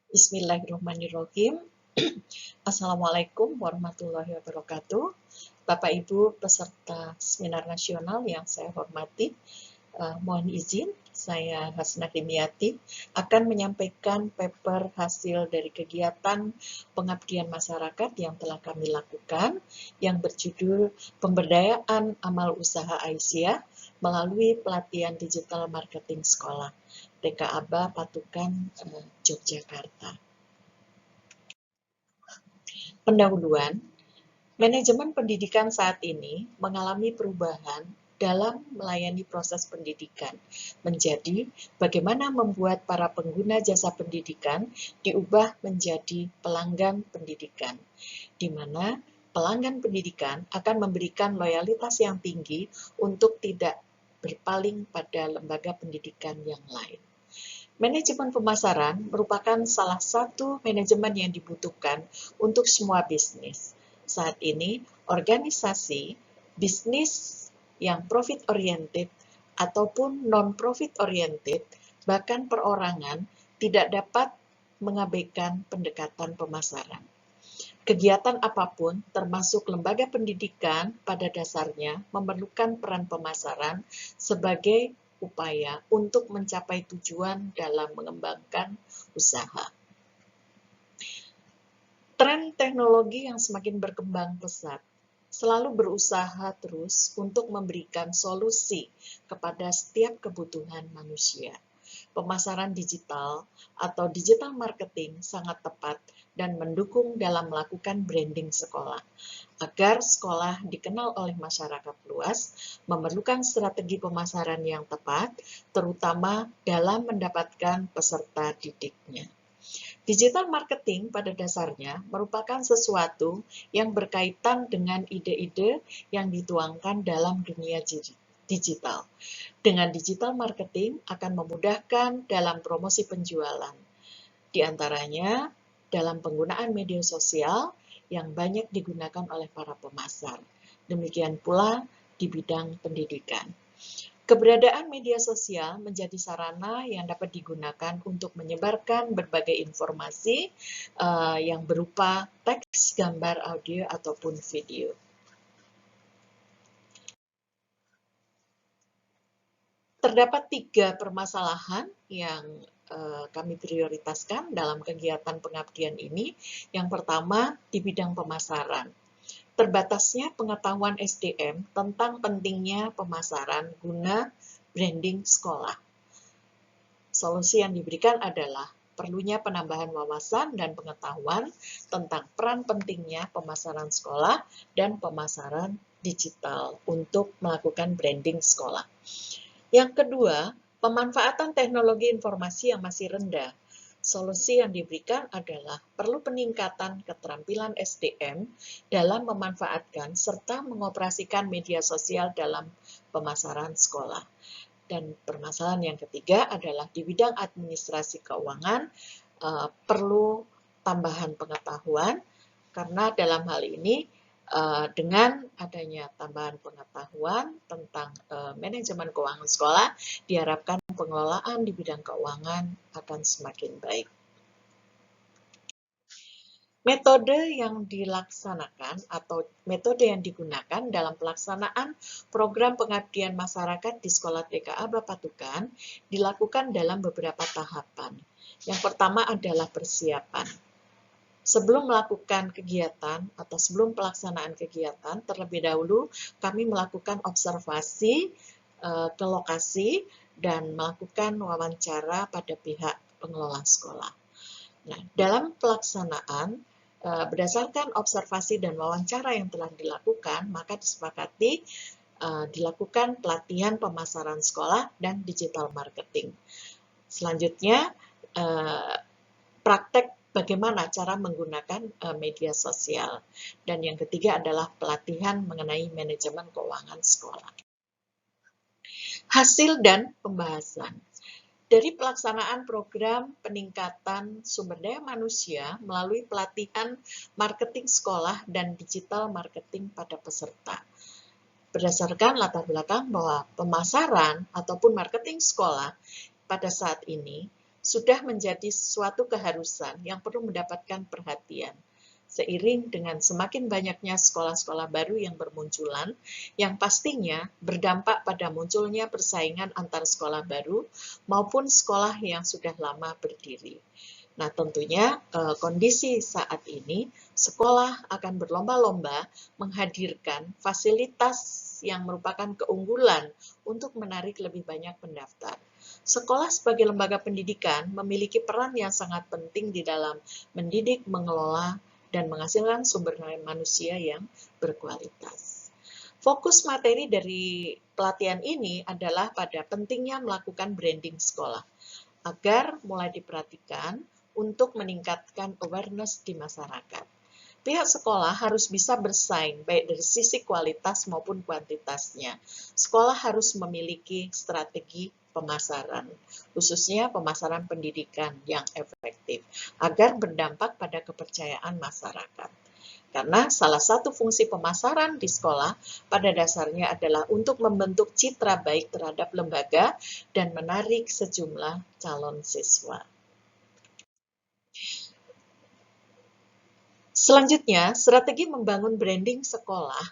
Bismillahirrahmanirrahim. Assalamualaikum warahmatullahi wabarakatuh. Bapak Ibu peserta seminar nasional yang saya hormati, mohon izin saya Hasnah Dimyati akan menyampaikan paper hasil dari kegiatan pengabdian masyarakat yang telah kami lakukan yang berjudul Pemberdayaan Amal Usaha Aisyah melalui pelatihan digital marketing sekolah TK Aba Patukan, Yogyakarta. Pendahuluan, manajemen pendidikan saat ini mengalami perubahan dalam melayani proses pendidikan menjadi bagaimana membuat para pengguna jasa pendidikan diubah menjadi pelanggan pendidikan, di mana pelanggan pendidikan akan memberikan loyalitas yang tinggi untuk tidak berpaling pada lembaga pendidikan yang lain. Manajemen pemasaran merupakan salah satu manajemen yang dibutuhkan untuk semua bisnis. Saat ini, organisasi, bisnis yang profit oriented ataupun non-profit oriented, bahkan perorangan, tidak dapat mengabaikan pendekatan pemasaran. Kegiatan apapun, termasuk lembaga pendidikan, pada dasarnya memerlukan peran pemasaran sebagai upaya untuk mencapai tujuan dalam mengembangkan usaha. Tren teknologi yang semakin berkembang pesat selalu berusaha terus untuk memberikan solusi kepada setiap kebutuhan manusia. Pemasaran digital atau digital marketing sangat tepat dan mendukung dalam melakukan branding sekolah. Agar sekolah dikenal oleh masyarakat luas, memerlukan strategi pemasaran yang tepat, terutama dalam mendapatkan peserta didiknya. Digital marketing pada dasarnya merupakan sesuatu yang berkaitan dengan ide-ide yang dituangkan dalam dunia digital. Dengan digital marketing akan memudahkan dalam promosi penjualan, di antaranya dalam penggunaan media sosial yang banyak digunakan oleh para pemasar. Demikian pula di bidang pendidikan. Keberadaan media sosial menjadi sarana yang dapat digunakan untuk menyebarkan berbagai informasi yang berupa teks, gambar, audio, ataupun video. Terdapat 3 permasalahan yang kami prioritaskan dalam kegiatan pengabdian ini. Yang pertama, di bidang pemasaran. Terbatasnya pengetahuan SDM tentang pentingnya pemasaran guna branding sekolah. Solusi yang diberikan adalah perlunya penambahan wawasan dan pengetahuan tentang peran pentingnya pemasaran sekolah dan pemasaran digital untuk melakukan branding sekolah. Yang kedua, pemanfaatan teknologi informasi yang masih rendah. Solusi yang diberikan adalah perlu peningkatan keterampilan SDM dalam memanfaatkan serta mengoperasikan media sosial dalam pemasaran sekolah. Dan permasalahan yang ketiga adalah di bidang administrasi keuangan, perlu tambahan pengetahuan, karena dalam hal ini dengan adanya tambahan pengetahuan tentang manajemen keuangan sekolah, diharapkan pengelolaan di bidang keuangan akan semakin baik. Metode yang dilaksanakan atau metode yang digunakan dalam pelaksanaan program pengabdian masyarakat di Sekolah TK Aba Patukan dilakukan dalam beberapa tahapan. Yang pertama adalah persiapan. Sebelum melakukan kegiatan atau sebelum pelaksanaan kegiatan, terlebih dahulu kami melakukan observasi ke lokasi dan melakukan wawancara pada pihak pengelola sekolah. Nah, dalam pelaksanaan, berdasarkan observasi dan wawancara yang telah dilakukan, maka disepakati dilakukan pelatihan pemasaran sekolah dan digital marketing. Selanjutnya, praktek bagaimana cara menggunakan media sosial. Dan yang ketiga adalah pelatihan mengenai manajemen keuangan sekolah. Hasil dan pembahasan. Dari pelaksanaan program peningkatan sumber daya manusia melalui pelatihan marketing sekolah dan digital marketing pada peserta. Berdasarkan latar belakang bahwa pemasaran ataupun marketing sekolah pada saat ini sudah menjadi suatu keharusan yang perlu mendapatkan perhatian. Seiring dengan semakin banyaknya sekolah-sekolah baru yang bermunculan, yang pastinya berdampak pada munculnya persaingan antar sekolah baru maupun sekolah yang sudah lama berdiri. Nah, tentunya kondisi saat ini sekolah akan berlomba-lomba menghadirkan fasilitas yang merupakan keunggulan untuk menarik lebih banyak pendaftar. Sekolah sebagai lembaga pendidikan memiliki peran yang sangat penting di dalam mendidik, mengelola, dan menghasilkan sumber daya manusia yang berkualitas. Fokus materi dari pelatihan ini adalah pada pentingnya melakukan branding sekolah, agar mulai diperhatikan untuk meningkatkan awareness di masyarakat. Pihak sekolah harus bisa bersaing baik dari sisi kualitas maupun kuantitasnya. Sekolah harus memiliki strategi pemasaran, khususnya pemasaran pendidikan yang efektif, agar berdampak pada kepercayaan masyarakat. Karena salah satu fungsi pemasaran di sekolah pada dasarnya adalah untuk membentuk citra baik terhadap lembaga dan menarik sejumlah calon siswa. Selanjutnya, strategi membangun branding sekolah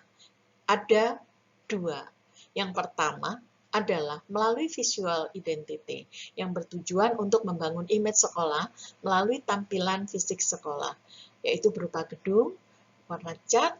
ada dua. Yang pertama adalah melalui visual identity yang bertujuan untuk membangun image sekolah melalui tampilan fisik sekolah, yaitu berupa gedung, warna cat,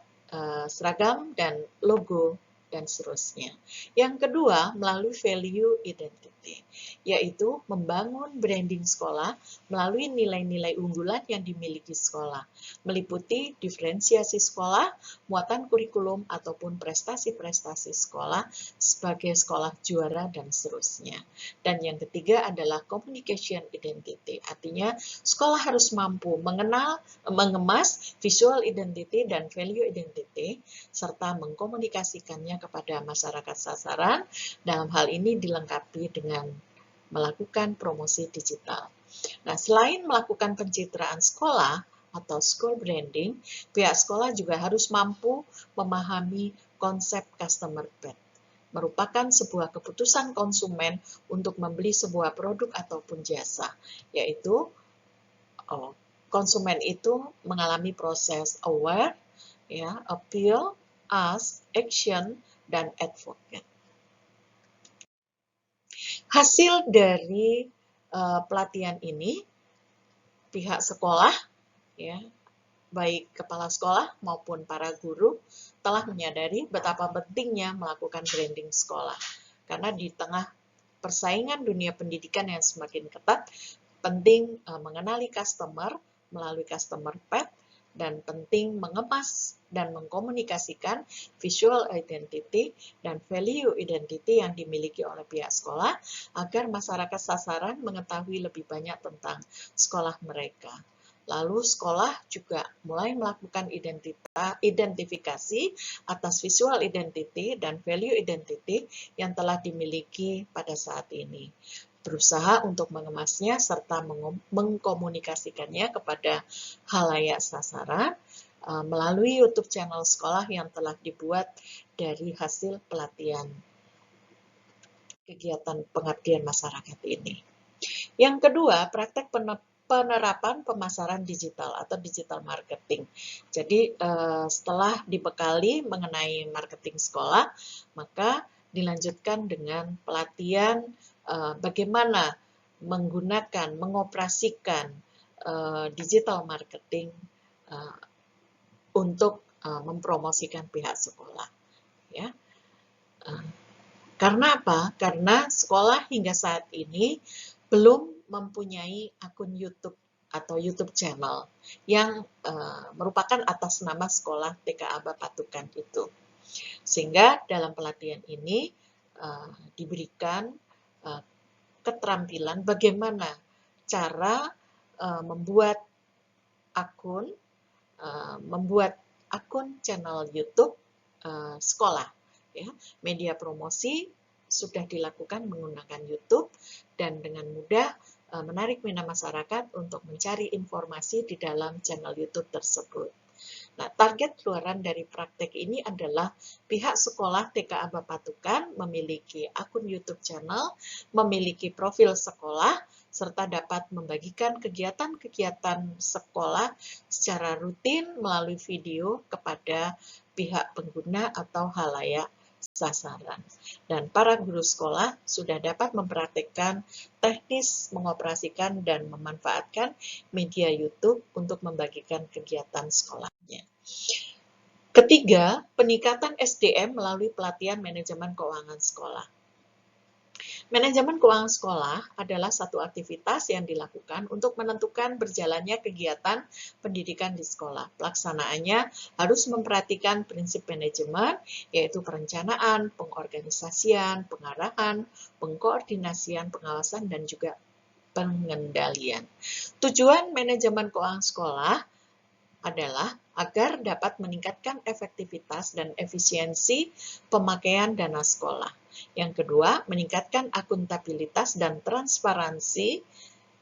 seragam, dan logo, dan seterusnya. Yang kedua, melalui value identity, yaitu membangun branding sekolah melalui nilai-nilai unggulan yang dimiliki sekolah, meliputi diferensiasi sekolah, muatan kurikulum, ataupun prestasi-prestasi sekolah sebagai sekolah juara, dan seterusnya. Dan yang ketiga adalah communication identity, artinya sekolah harus mampu mengemas visual identity dan value identity, serta mengkomunikasikannya kepada masyarakat sasaran. Dalam hal ini dilengkapi dengan melakukan promosi digital. Nah, selain melakukan pencitraan sekolah atau school branding, pihak sekolah juga harus mampu memahami konsep customer path, merupakan sebuah keputusan konsumen untuk membeli sebuah produk ataupun jasa, yaitu konsumen itu mengalami proses aware, ya, appeal, ask, action, dan advocate. Hasil dari pelatihan ini, pihak sekolah, ya, baik kepala sekolah maupun para guru, telah menyadari betapa pentingnya melakukan branding sekolah. Karena di tengah persaingan dunia pendidikan yang semakin ketat, penting mengenali customer melalui customer path, dan penting mengemas dan mengkomunikasikan visual identity dan value identity yang dimiliki oleh pihak sekolah agar masyarakat sasaran mengetahui lebih banyak tentang sekolah mereka. Lalu sekolah juga mulai melakukan identifikasi atas visual identity dan value identity yang telah dimiliki pada saat ini, berusaha untuk mengemasnya serta mengkomunikasikannya kepada khalayak sasaran melalui YouTube channel sekolah yang telah dibuat dari hasil pelatihan kegiatan pengabdian masyarakat ini. Yang kedua, praktek penerapan pemasaran digital atau digital marketing. Jadi setelah dibekali mengenai marketing sekolah, maka dilanjutkan dengan pelatihan bagaimana menggunakan, mengoperasikan digital marketing untuk mempromosikan pihak sekolah. Ya. Karena apa? Karena sekolah hingga saat ini belum mempunyai akun YouTube atau YouTube channel yang merupakan atas nama sekolah TK Aba Patukan itu. Sehingga dalam pelatihan ini diberikan keterampilan bagaimana cara membuat akun channel YouTube sekolah. Ya, media promosi sudah dilakukan menggunakan YouTube dan dengan mudah menarik minat masyarakat untuk mencari informasi di dalam channel YouTube tersebut. Nah, target keluaran dari praktek ini adalah pihak sekolah TK Aba Patukan memiliki akun YouTube channel, memiliki profil sekolah, serta dapat membagikan kegiatan-kegiatan sekolah secara rutin melalui video kepada pihak pengguna atau halayak sasaran. Dan para guru sekolah sudah dapat mempraktikkan teknis mengoperasikan dan memanfaatkan media YouTube untuk membagikan kegiatan sekolahnya. Ketiga, peningkatan SDM melalui pelatihan manajemen keuangan sekolah. Manajemen keuangan sekolah adalah satu aktivitas yang dilakukan untuk menentukan berjalannya kegiatan pendidikan di sekolah. Pelaksanaannya harus memperhatikan prinsip manajemen, yaitu perencanaan, pengorganisasian, pengarahan, pengkoordinasian, pengawasan, dan juga pengendalian. Tujuan manajemen keuangan sekolah adalah agar dapat meningkatkan efektivitas dan efisiensi pemakaian dana sekolah. Yang kedua, meningkatkan akuntabilitas dan transparansi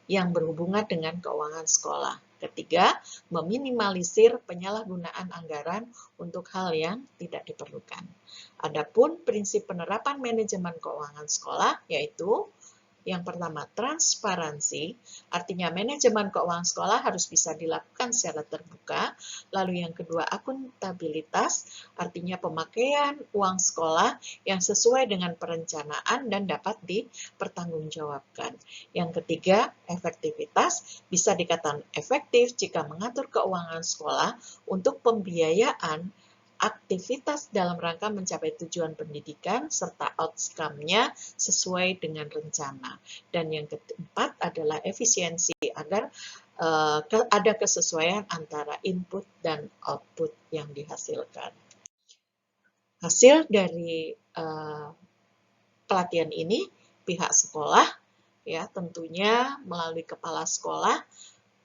yang berhubungan dengan keuangan sekolah. Ketiga, meminimalisir penyalahgunaan anggaran untuk hal yang tidak diperlukan. Adapun prinsip penerapan manajemen keuangan sekolah yaitu yang pertama, transparansi, artinya manajemen keuangan sekolah harus bisa dilakukan secara terbuka. Lalu yang kedua, akuntabilitas, artinya pemakaian uang sekolah yang sesuai dengan perencanaan dan dapat dipertanggungjawabkan. Yang ketiga, efektivitas, bisa dikatakan efektif jika mengatur keuangan sekolah untuk pembiayaan aktivitas dalam rangka mencapai tujuan pendidikan serta outcome-nya sesuai dengan rencana. Dan yang keempat adalah efisiensi agar ada kesesuaian antara input dan output yang dihasilkan. Hasil dari pelatihan ini, pihak sekolah ya tentunya melalui kepala sekolah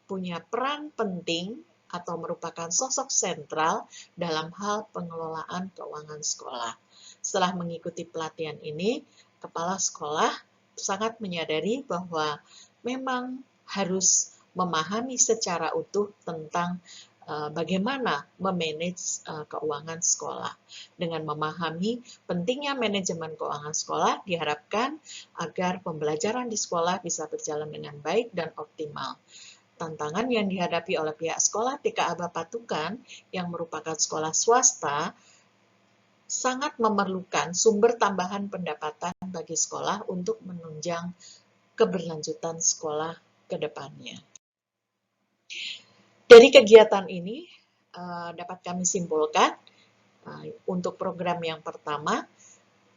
punya peran penting atau merupakan sosok sentral dalam hal pengelolaan keuangan sekolah. Setelah mengikuti pelatihan ini, kepala sekolah sangat menyadari bahwa memang harus memahami secara utuh tentang bagaimana memanage keuangan sekolah. Dengan memahami pentingnya manajemen keuangan sekolah, diharapkan agar pembelajaran di sekolah bisa berjalan dengan baik dan optimal. Tantangan yang dihadapi oleh pihak sekolah TK Aba Patukan yang merupakan sekolah swasta sangat memerlukan sumber tambahan pendapatan bagi sekolah untuk menunjang keberlanjutan sekolah ke depannya. Dari kegiatan ini dapat kami simpulkan untuk program yang pertama,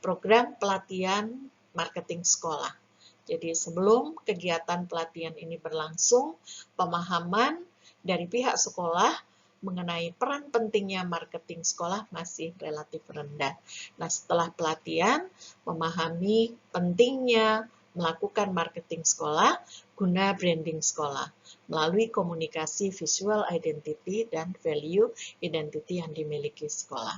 program pelatihan marketing sekolah. Jadi sebelum kegiatan pelatihan ini berlangsung, pemahaman dari pihak sekolah mengenai peran pentingnya marketing sekolah masih relatif rendah. Nah, setelah pelatihan, memahami pentingnya melakukan marketing sekolah guna branding sekolah melalui komunikasi visual identity dan value identity yang dimiliki sekolah.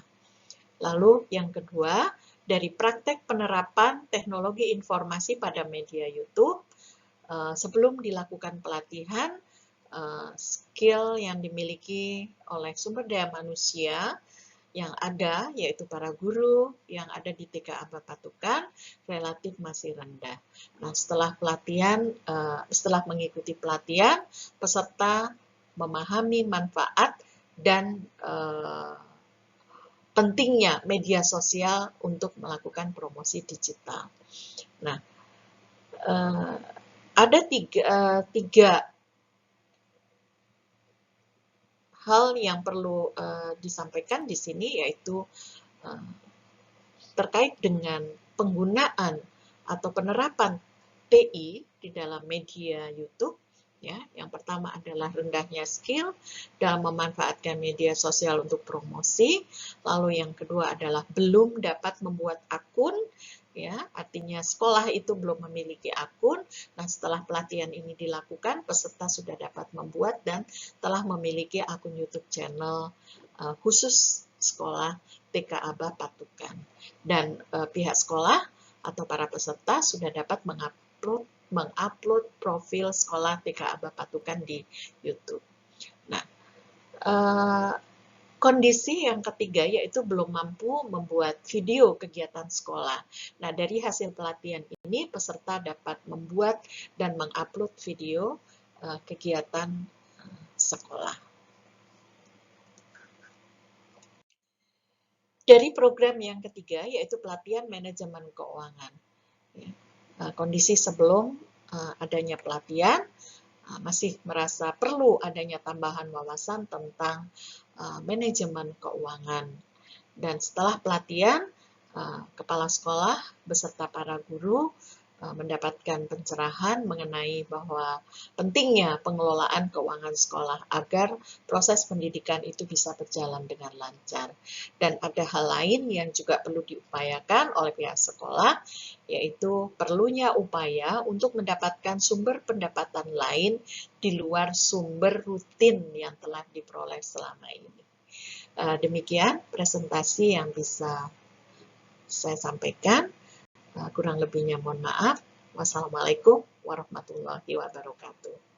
Lalu yang kedua, dari praktek penerapan teknologi informasi pada media YouTube, sebelum dilakukan pelatihan, skill yang dimiliki oleh sumber daya manusia yang ada, yaitu para guru yang ada di TK Aba Patukan, relatif masih rendah. Nah, setelah pelatihan, setelah mengikuti pelatihan, peserta memahami manfaat dan pentingnya media sosial untuk melakukan promosi digital. Nah, ada tiga hal yang perlu disampaikan di sini, yaitu terkait dengan penggunaan atau penerapan TI di dalam media YouTube. Ya, yang pertama adalah rendahnya skill dalam memanfaatkan media sosial untuk promosi. Lalu yang kedua adalah belum dapat membuat akun, ya, artinya sekolah itu belum memiliki akun. Nah, setelah pelatihan ini dilakukan, peserta sudah dapat membuat dan telah memiliki akun YouTube channel khusus sekolah TK Aba Patukan. Dan pihak sekolah atau para peserta sudah dapat mengupload profil sekolah TK Aba Patukan di YouTube. Nah, Kondisi yang ketiga yaitu belum mampu membuat video kegiatan sekolah. Nah, dari hasil pelatihan ini peserta dapat membuat dan mengupload video kegiatan sekolah. Dari program yang ketiga yaitu pelatihan manajemen keuangan. Kondisi sebelum adanya pelatihan masih merasa perlu adanya tambahan wawasan tentang manajemen keuangan. Dan setelah pelatihan, kepala sekolah beserta para guru mendapatkan pencerahan mengenai bahwa pentingnya pengelolaan keuangan sekolah agar proses pendidikan itu bisa berjalan dengan lancar. Dan ada hal lain yang juga perlu diupayakan oleh pihak sekolah, yaitu perlunya upaya untuk mendapatkan sumber pendapatan lain di luar sumber rutin yang telah diperoleh selama ini. Demikian presentasi yang bisa saya sampaikan. Kurang lebihnya mohon maaf. Wassalamualaikum warahmatullahi wabarakatuh.